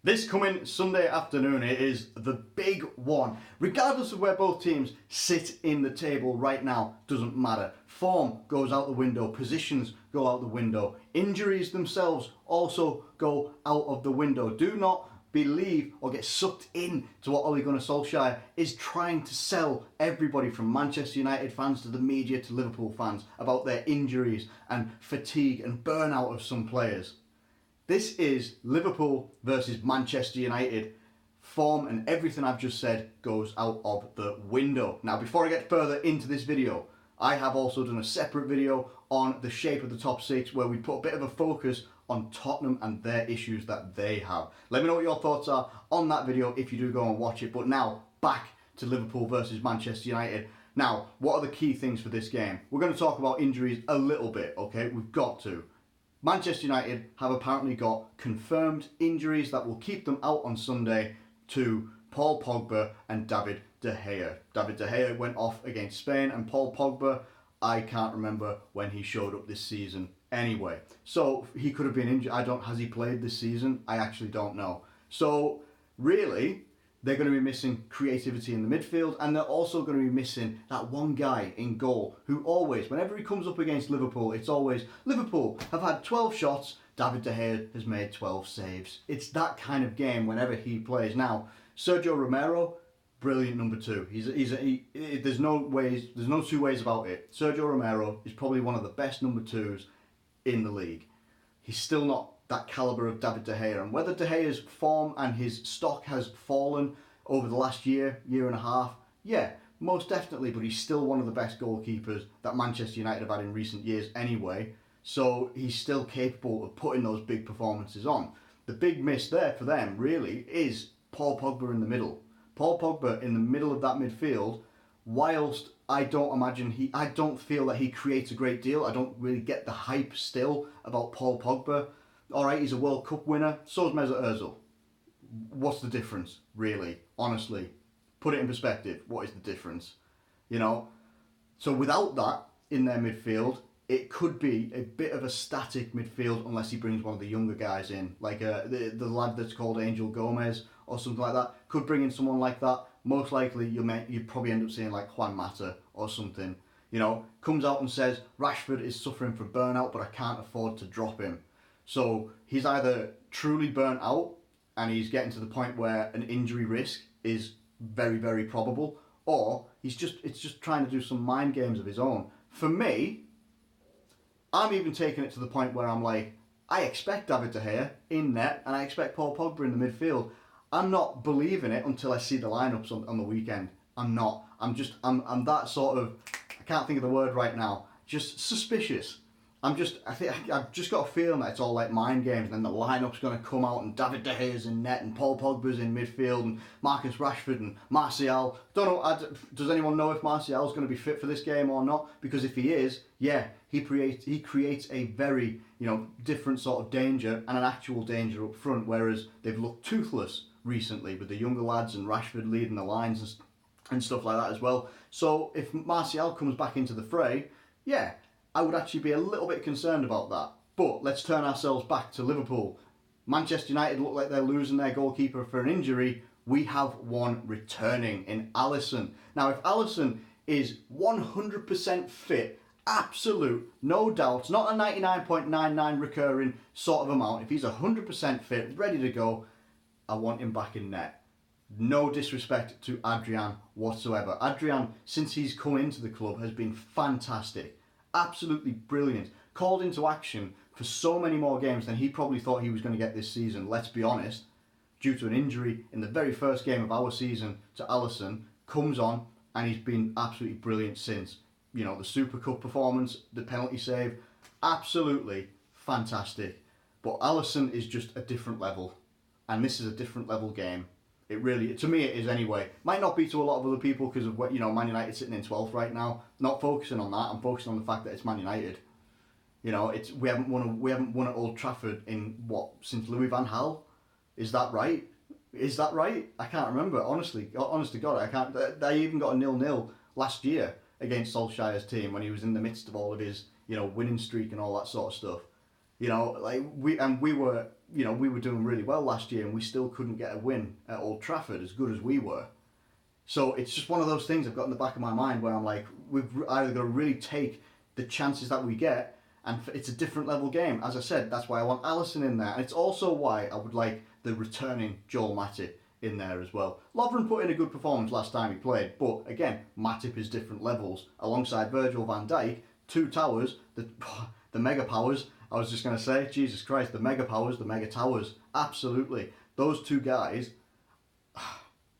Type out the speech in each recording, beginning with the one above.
This coming Sunday afternoon, it is the big one. Regardless of where both teams sit in the table right now, doesn't matter. Form goes out the window, positions go out the window, injuries themselves also go out of the window. Do not believe or get sucked in to what Ole Gunnar Solskjaer is trying to sell everybody from Manchester United fans to the media to Liverpool fans about their injuries and fatigue and burnout of some players. This is Liverpool versus Manchester United. Form and everything I've just said goes out of the window. Now, before I get further into this video, I have also done a separate video on the shape of the top six where we put a bit of a focus on Tottenham and their issues that they have. Let me know what your thoughts are on that video if you do go and watch it. But now, back to Liverpool versus Manchester United. Now, what are the key things for this game? We're going to talk about injuries a little bit, okay? We've got to. Manchester United have apparently got confirmed injuries that will keep them out on Sunday to Paul Pogba and David De Gea. David De Gea went off against Spain, and Paul Pogba, I can't remember when he showed up this season anyway. So he could have been injured. Has he played this season? I actually don't know. So really, they're going to be missing creativity in the midfield, and they're also going to be missing that one guy in goal who always, whenever he comes up against Liverpool, it's always, Liverpool have had 12 shots, David De Gea has made 12 saves. It's that kind of game whenever he plays. Now, Sergio Romero, brilliant number two. There's no two ways about it. Sergio Romero is probably one of the best number twos in the league. He's still not that calibre of David De Gea, and whether De Gea's form and his stock has fallen over the last year and a half, yeah, most definitely, but he's still one of the best goalkeepers that Manchester United have had in recent years anyway, so he's still capable of putting those big performances on. The big miss there for them, really, is Paul Pogba in the middle. Paul Pogba in the middle of that midfield, whilst I don't feel that he creates a great deal. I don't really get the hype still about Paul Pogba. Alright, he's a World Cup winner, so is Mesut Ozil. What's the difference, really? Honestly, put it in perspective. What is the difference? You know? So without that in their midfield, it could be a bit of a static midfield unless he brings one of the younger guys in, like the lad that's called Angel Gomez or something like that. Could bring in someone like that. Most likely, you'd probably end up seeing like Juan Mata or something. You know, comes out and says, Rashford is suffering from burnout, but I can't afford to drop him. So he's either truly burnt out and he's getting to the point where an injury risk is very, very probable, or it's just trying to do some mind games of his own. For me, I'm even taking it to the point where I'm like, I expect David De Gea in net and I expect Paul Pogba in the midfield. I'm not believing it until I see the lineups on the weekend. I'm not. I'm that sort of, I can't think of the word right now, just suspicious. I've just got a feeling that it's all like mind games, and then the lineup's going to come out and David De Gea's in net and Paul Pogba's in midfield and Marcus Rashford and Martial. Don't know, does anyone know if Martial's going to be fit for this game or not? Because if he is, yeah, he creates a very, different sort of danger and an actual danger up front, whereas they've looked toothless recently with the younger lads and Rashford leading the lines and stuff like that as well. So if Martial comes back into the fray, yeah, I would actually be a little bit concerned about that. But let's turn ourselves back to Liverpool. Manchester United look like they're losing their goalkeeper for an injury. We have one returning in Alisson. Now, if Alisson is 100% fit, absolute, no doubts, not a 99.99 recurring sort of amount. If he's 100% fit, ready to go, I want him back in net. No disrespect to Adrian whatsoever. Adrian, since he's come into the club, has been fantastic. Absolutely brilliant. Called into action for so many more games than he probably thought he was going to get this season, let's be honest. Due to an injury in the very first game of our season to Alisson, comes on and he's been absolutely brilliant since. The Super Cup performance, the penalty save, absolutely fantastic. But Alisson is just a different level. And this is a different level game. It really, to me it is anyway. Might not be to a lot of other people because of what, Man United sitting in 12th right now. Not focusing on that. I'm focusing on the fact that it's Man United. We haven't won at Old Trafford in since Louis van Gaal. Is that right? I can't remember. Honest to God, I can't. They even got a 0-0 last year against Solskjaer's team when he was in the midst of all of his, winning streak and all that sort of stuff. You know, like we were, you know, we were doing really well last year, and we still couldn't get a win at Old Trafford as good as we were. So it's just one of those things I've got in the back of my mind where I'm like, we've either got to really take the chances that we get, and it's a different level game. As I said, that's why I want Alisson in there, and it's also why I would like the returning Joel Matip in there as well. Lovren put in a good performance last time he played, but again, Matip is different levels. Alongside Virgil van Dijk, two towers, the mega powers, I was just going to say, Jesus Christ, the mega powers, the mega towers, absolutely. Those two guys,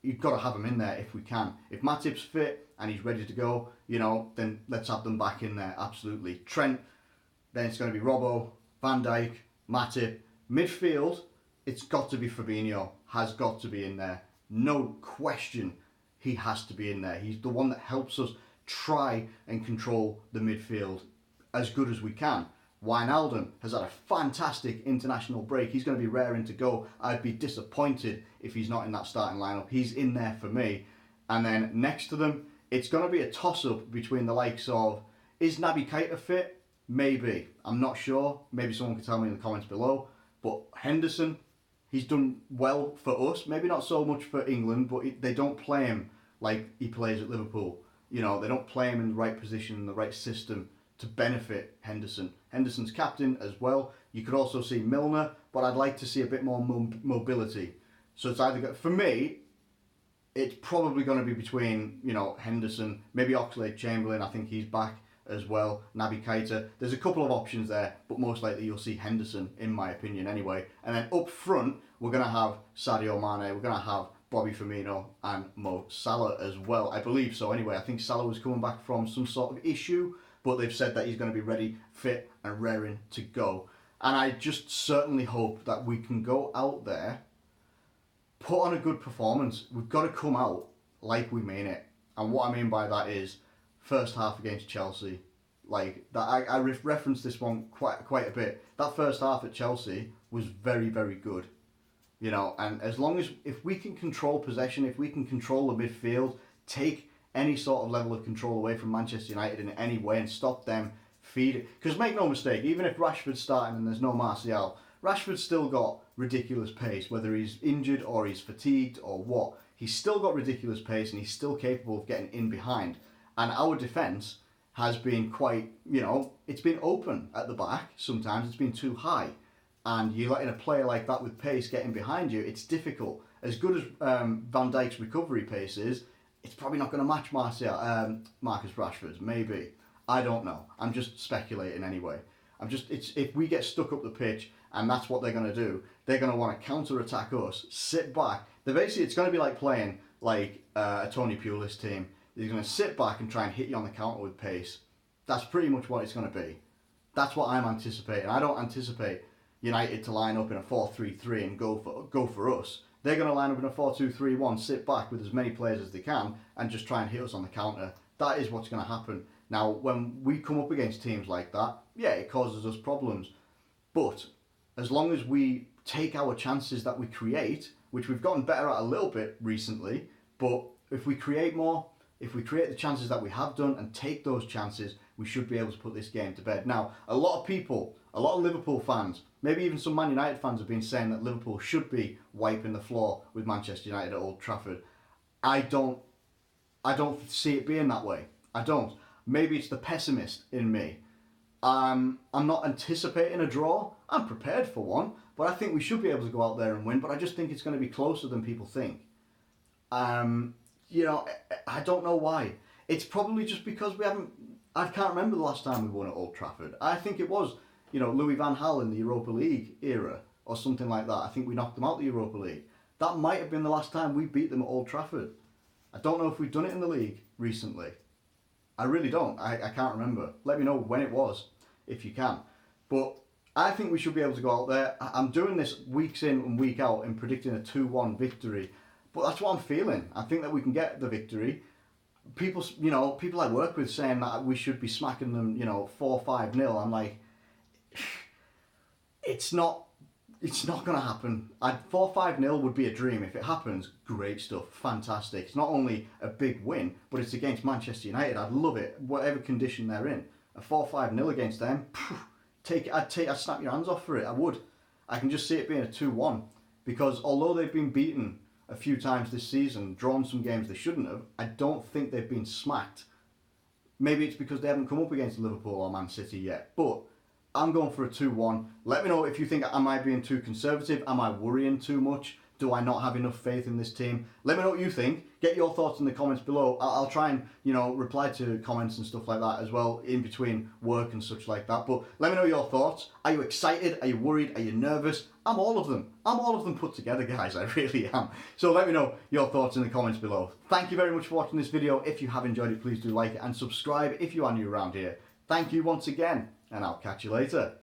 you've got to have them in there if we can. If Matip's fit and he's ready to go, you know, then let's have them back in there, absolutely. Trent, then it's going to be Robbo, Van Dijk, Matip. Midfield, it's got to be Fabinho, has got to be in there. No question, he has to be in there. He's the one that helps us try and control the midfield as good as we can. Wijnaldum has had a fantastic international break. He's going to be raring to go. I'd be disappointed if he's not in that starting lineup. He's in there for me. And then next to them, it's going to be a toss-up between the likes of, is Naby Keita fit? Maybe. I'm not sure. Maybe someone can tell me in the comments below. But Henderson, he's done well for us. Maybe not so much for England, but they don't play him like he plays at Liverpool. You know, they don't play him in the right position, in the right system to benefit Henderson. Henderson's captain as well. You could also see Milner, but I'd like to see a bit more mobility. So it's either, for me, it's probably going to be between, you know, Henderson, maybe Oxlade-Chamberlain, I think he's back as well, Naby Keita. There's a couple of options there, but most likely you'll see Henderson, in my opinion anyway. And then up front, we're going to have Sadio Mane, we're going to have Bobby Firmino and Mo Salah as well. I believe so anyway. I think Salah was coming back from some sort of issue, but they've said that he's going to be ready, fit and raring to go. And I just certainly hope that we can go out there, put on a good performance. We've got to come out like we mean it. And what I mean by that is, first half against Chelsea, like that, I referenced this one quite a bit. That first half at Chelsea was very, very good. You know, and as long as, if we can control possession, if we can control the midfield, take any sort of level of control away from Manchester United in any way and stop them feeding. Because make no mistake, even if Rashford's starting and there's no Martial, Rashford's still got ridiculous pace, whether he's injured or he's fatigued or what. He's still got ridiculous pace and he's still capable of getting in behind. And our defence has been quite, you know, it's been open at the back. Sometimes it's been too high. And you're letting a player like that with pace getting behind you, it's difficult. As good as Van Dijk's recovery pace is, it's probably not going to match Marcus Rashford's, maybe. I don't know. I'm just speculating anyway. If we get stuck up the pitch and that's what they're going to do, they're going to want to counter-attack us, sit back. It's going to be like playing like a Tony Pulis team. They're going to sit back and try and hit you on the counter with pace. That's pretty much what it's going to be. That's what I'm anticipating. I don't anticipate United to line up in a 4-3-3 and go for us. They're going to line up in a 4-2-3-1, sit back with as many players as they can and just try and hit us on the counter. That is what's going to happen. Now, when we come up against teams like that, yeah, it causes us problems. But as long as we take our chances that we create, which we've gotten better at a little bit recently, but if we create more, if we create the chances that we have done and take those chances, we should be able to put this game to bed. Now, a lot of Liverpool fans, maybe even some Man United fans have been saying that Liverpool should be wiping the floor with Manchester United at Old Trafford. I don't see it being that way. I don't. Maybe it's the pessimist in me. I'm not anticipating a draw. I'm prepared for one, but I think we should be able to go out there and win, but I just think it's going to be closer than people think. You know, I don't know why. It's probably just because I can't remember the last time we won at Old Trafford. I think it was, you know, Louis van Gaal in the Europa League era or something like that. I think we knocked them out the Europa League. That might have been the last time we beat them at Old Trafford. I don't know if we've done it in the league recently. I really don't. I can't remember. Let me know when it was, if you can. But I think we should be able to go out there. I'm doing this weeks in and week out and predicting a 2-1 victory. But that's what I'm feeling. I think that we can get the victory. People I work with saying that we should be smacking them, 4-5-0. I'm like, it's not going to happen. 4-5-0 would be a dream. If it happens, great stuff, fantastic. It's not only a big win, but it's against Manchester United. I'd love it, whatever condition they're in. A 4-5-0 against them, I'd snap your hands off for it. I would. I can just see it being a 2-1 because although they've been beaten a few times this season, drawn some games they shouldn't have, I don't think they've been smacked. Maybe it's because they haven't come up against Liverpool or Man City yet, but I'm going for a 2-1. Let me know if you think am I being too conservative? Am I worrying too much? Do I not have enough faith in this team? Let me know what you think. Get your thoughts in the comments below. I'll try and, reply to comments and stuff like that as well in between work and such like that. But let me know your thoughts. Are you excited? Are you worried? Are you nervous? I'm all of them. I'm all of them put together, guys. I really am. So let me know your thoughts in the comments below. Thank you very much for watching this video. If you have enjoyed it, please do like it and subscribe if you are new around here. Thank you once again, and I'll catch you later.